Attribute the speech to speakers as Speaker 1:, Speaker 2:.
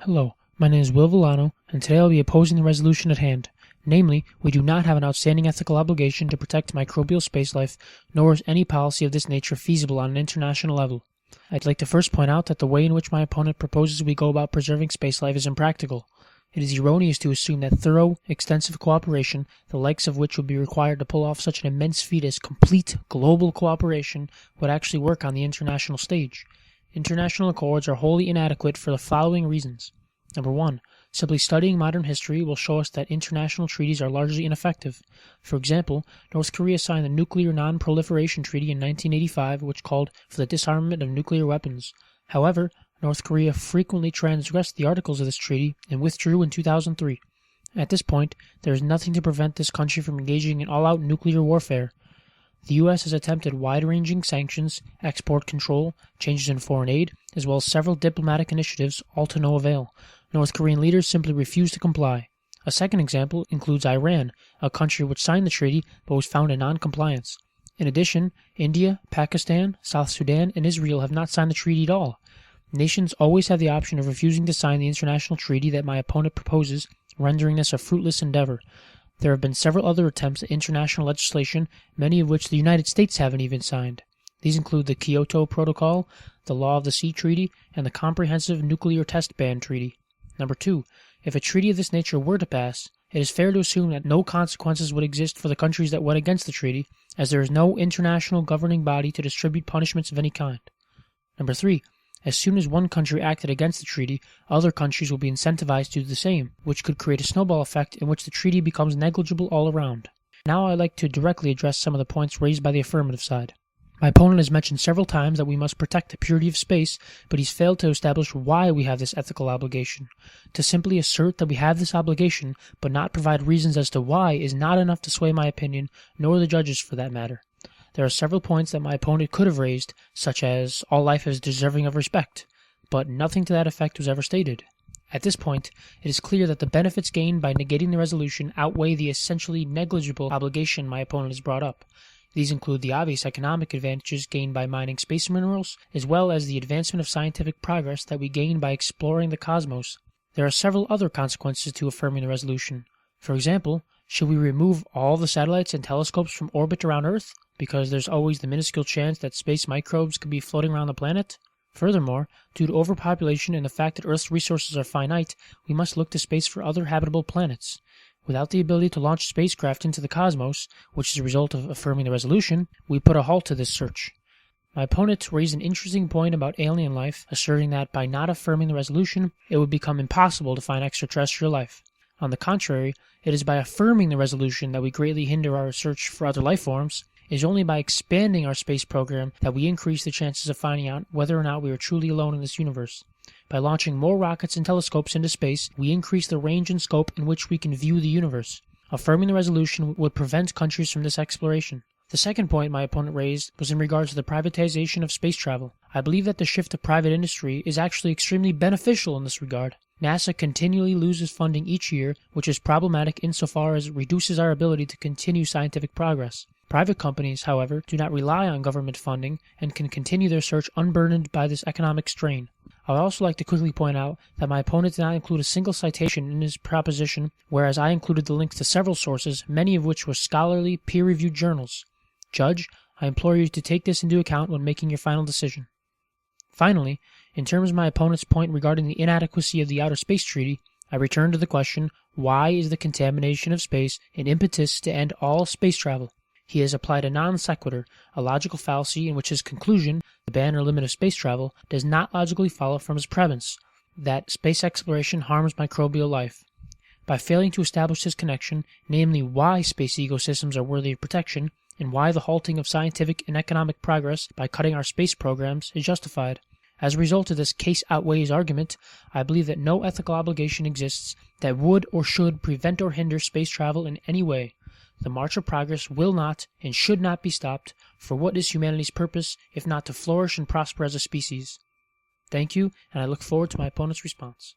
Speaker 1: Hello, my name is Will Villano, and today I'll be opposing the resolution at hand. Namely, we do not have an outstanding ethical obligation to protect microbial spacelife, nor is any policy of this nature feasible on an international level. I'd like to first point out that the way in which my opponent proposes we go about preserving spacelife is impractical. It is erroneous to assume that thorough, extensive cooperation, the likes of which would be required to pull off such an immense feat as complete global cooperation, would actually work on the international stage. International accords are wholly inadequate for the following reasons. Number 1. Simply studying modern history will show us that international treaties are largely ineffective. For example, North Korea signed the Nuclear Non-Proliferation Treaty in 1985, which called for the disarmament of nuclear weapons. However, North Korea frequently transgressed the articles of this treaty and withdrew in 2003. At this point, there is nothing to prevent this country from engaging in all-out nuclear warfare. The U.S. has attempted wide-ranging sanctions, export control, changes in foreign aid, as well as several diplomatic initiatives, all to no avail. North Korean leaders simply refuse to comply. A second example includes Iran, a country which signed the treaty but was found in non-compliance. In addition, India, Pakistan, South Sudan, and Israel have not signed the treaty at all. Nations always have the option of refusing to sign the international treaty that my opponent proposes, rendering this a fruitless endeavor. There have been several other attempts at international legislation, many of which the United States haven't even signed. These include the Kyoto Protocol, the Law of the Sea Treaty, and the Comprehensive Nuclear Test Ban Treaty. Number 2. If a treaty of this nature were to pass, it is fair to assume that no consequences would exist for the countries that went against the treaty, as there is no international governing body to distribute punishments of any kind. Number 3. As soon as one country acted against the treaty, other countries will be incentivized to do the same, which could create a snowball effect in which the treaty becomes negligible all around. Now I'd like to directly address some of the points raised by the affirmative side. My opponent has mentioned several times that we must protect the purity of space, but he's failed to establish why we have this ethical obligation. To simply assert that we have this obligation, but not provide reasons as to why, is not enough to sway my opinion, nor the judges for that matter. There are several points that my opponent could have raised, such as all life is deserving of respect, but nothing to that effect was ever stated. At this point, it is clear that the benefits gained by negating the resolution outweigh the essentially negligible obligation my opponent has brought up. These include the obvious economic advantages gained by mining space minerals, as well as the advancement of scientific progress that we gain by exploring the cosmos. There are several other consequences to affirming the resolution. For example, should we remove all the satellites and telescopes from orbit around Earth, because there's always the minuscule chance that space microbes could be floating around the planet? Furthermore, due to overpopulation and the fact that Earth's resources are finite, we must look to space for other habitable planets. Without the ability to launch spacecraft into the cosmos, which is a result of affirming the resolution, we put a halt to this search. My opponent raised an interesting point about alien life, asserting that by not affirming the resolution, it would become impossible to find extraterrestrial life. On the contrary, it is by affirming the resolution that we greatly hinder our search for other life forms. It is only by expanding our space program that we increase the chances of finding out whether or not we are truly alone in this universe. By launching more rockets and telescopes into space, we increase the range and scope in which we can view the universe. Affirming the resolution would prevent countries from this exploration. The second point my opponent raised was in regards to the privatization of space travel. I believe that the shift to private industry is actually extremely beneficial in this regard. NASA continually loses funding each year, which is problematic insofar as it reduces our ability to continue scientific progress. Private companies, however, do not rely on government funding and can continue their search unburdened by this economic strain. I would also like to quickly point out that my opponent did not include a single citation in his proposition, whereas I included the links to several sources, many of which were scholarly, peer-reviewed journals. Judge, I implore you to take this into account when making your final decision. Finally, in terms of my opponent's point regarding the inadequacy of the Outer Space Treaty, I return to the question, why is the contamination of space an impetus to end all space travel? He has applied a non sequitur, a logical fallacy in which his conclusion, the ban or limit of space travel, does not logically follow from his premise, that space exploration harms microbial life. By failing to establish this connection, namely why space ecosystems are worthy of protection, and why the halting of scientific and economic progress by cutting our space programs is justified. As a result of this case outweighs argument, I believe that no ethical obligation exists that would or should prevent or hinder space travel in any way. The march of progress will not and should not be stopped, for what is humanity's purpose if not to flourish and prosper as a species? Thank you, and I look forward to my opponent's response.